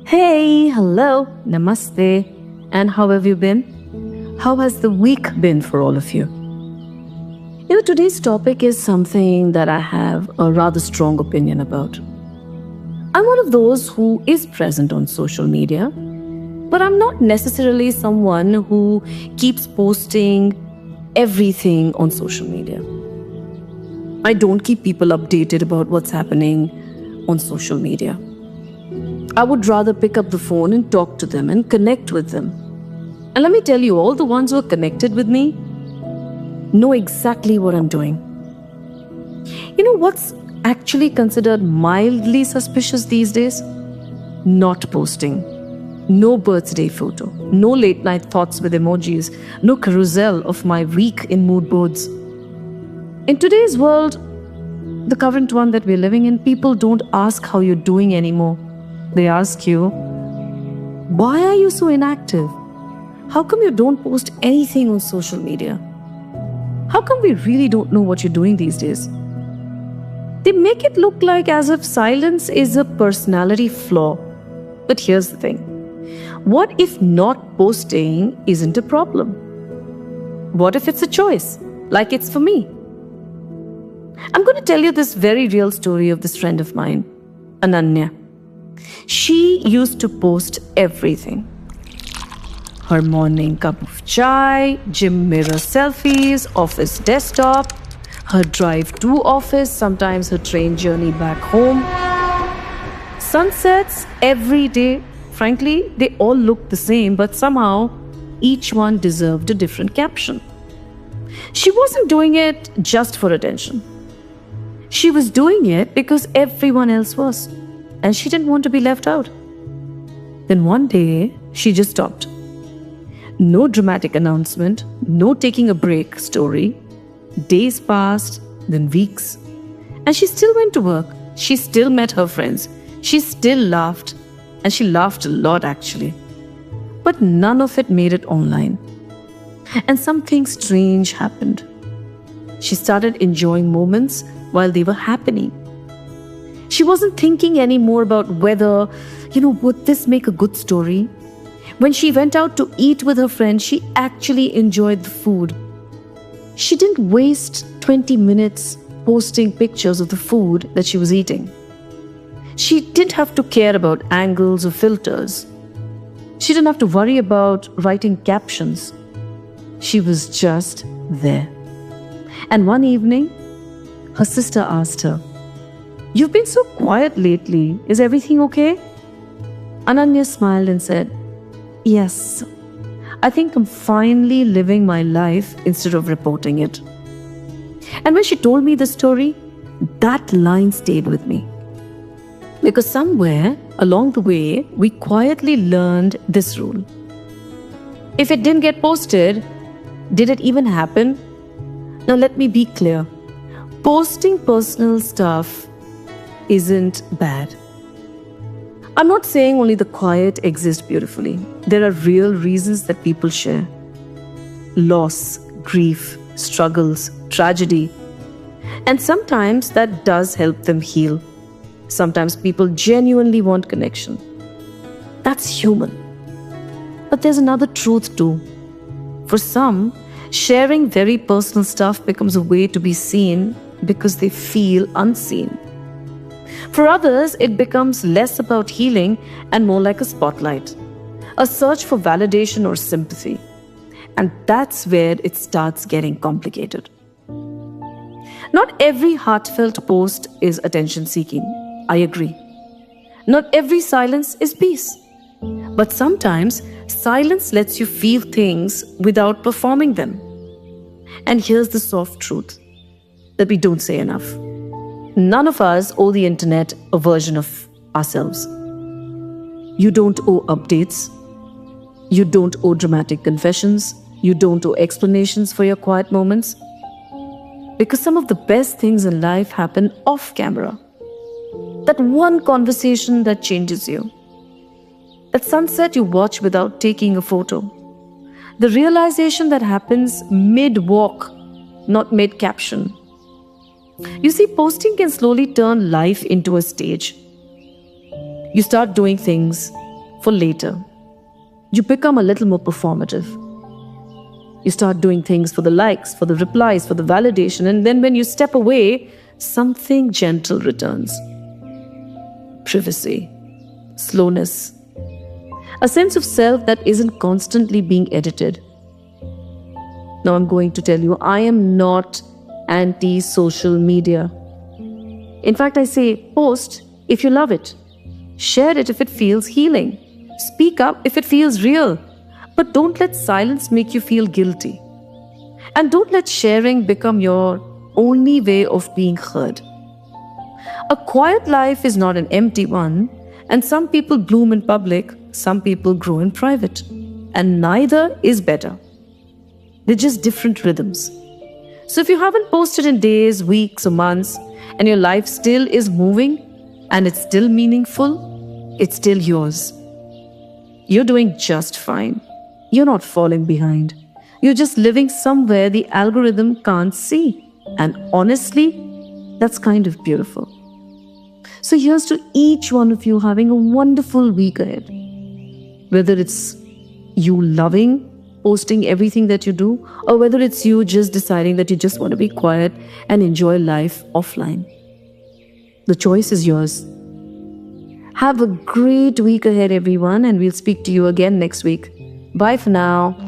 Hey, hello, namaste, and how have you been? How has the week been for all of you? Today's topic is something that I have a rather strong opinion about. I'm one of those who is present on social media, but I'm not necessarily someone who keeps posting everything on social media. I don't keep people updated about what's happening on social media. I would rather pick up the phone and talk to them and connect with them. And let me tell you, all the ones who are connected with me know exactly what I'm doing. What's actually considered mildly suspicious these days? Not posting. No birthday photo. No late night thoughts with emojis. No carousel of my week in mood boards. In today's world, the current one that we're living in, people don't ask how you're doing anymore. They ask you, why are you so inactive? How come you don't post anything on social media? How come we really don't know what you're doing these days? They make it look like as if silence is a personality flaw. But here's the thing. What if not posting isn't a problem? What if it's a choice, like it's for me? I'm going to tell you this very real story of this friend of mine, Ananya. She used to post everything. Her morning cup of chai, gym mirror selfies, office desktop, her drive to office, sometimes her train journey back home. Sunsets every day. Frankly, they all looked the same, but somehow each one deserved a different caption. She wasn't doing it just for attention. She was doing it because everyone else was, and she didn't want to be left out. Then one day, she just stopped. No dramatic announcement, no taking a break story. Days passed, then weeks. And she still went to work. She still met her friends. She still laughed. And she laughed a lot actually. But none of it made it online. And something strange happened. She started enjoying moments while they were happening. She wasn't thinking anymore about whether, would this make a good story? When she went out to eat with her friends, she actually enjoyed the food. She didn't waste 20 minutes posting pictures of the food that she was eating. She didn't have to care about angles or filters. She didn't have to worry about writing captions. She was just there. And one evening, her sister asked her, "You've been so quiet lately. Is everything okay?" Ananya smiled and said, "Yes, I think I'm finally living my life instead of reporting it." And when she told me the story, that line stayed with me. Because somewhere along the way, we quietly learned this rule. If it didn't get posted, did it even happen? Now let me be clear. Posting personal stuff isn't bad. I'm not saying only the quiet exists beautifully. There are real reasons that people share. Loss, grief, struggles, tragedy. And sometimes that does help them heal. Sometimes people genuinely want connection. That's human. But there's another truth too. For some, sharing very personal stuff becomes a way to be seen because they feel unseen. For others, it becomes less about healing and more like a spotlight, a search for validation or sympathy. And that's where it starts getting complicated. Not every heartfelt post is attention-seeking. I agree. Not every silence is peace. But sometimes silence lets you feel things without performing them. And here's the soft truth that we don't say enough. None of us owe the internet a version of ourselves. You don't owe updates. You don't owe dramatic confessions. You don't owe explanations for your quiet moments. Because some of the best things in life happen off camera. That one conversation that changes you. That sunset you watch without taking a photo. The realization that happens mid-walk, not mid-caption. You see, posting can slowly turn life into a stage. You start doing things for later. You become a little more performative. You start doing things for the likes, for the replies, for the validation, and then when you step away, something gentle returns. Privacy, slowness, a sense of self that isn't constantly being edited. Now I'm going to tell you, I am not anti-social media. In fact, I say post if you love it. Share it if it feels healing. Speak up if it feels real. But don't let silence make you feel guilty. And don't let sharing become your only way of being heard. A quiet life is not an empty one, and some people bloom in public, some people grow in private. And neither is better. They're just different rhythms. So if you haven't posted in days, weeks, or months, and your life still is moving, and it's still meaningful, it's still yours. You're doing just fine. You're not falling behind. You're just living somewhere the algorithm can't see. And honestly, that's kind of beautiful. So here's to each one of you having a wonderful week ahead. Whether it's you loving posting everything that you do, or whether it's you just deciding that you just want to be quiet and enjoy life offline. The choice is yours. Have a great week ahead, everyone, and we'll speak to you again next week. Bye for now.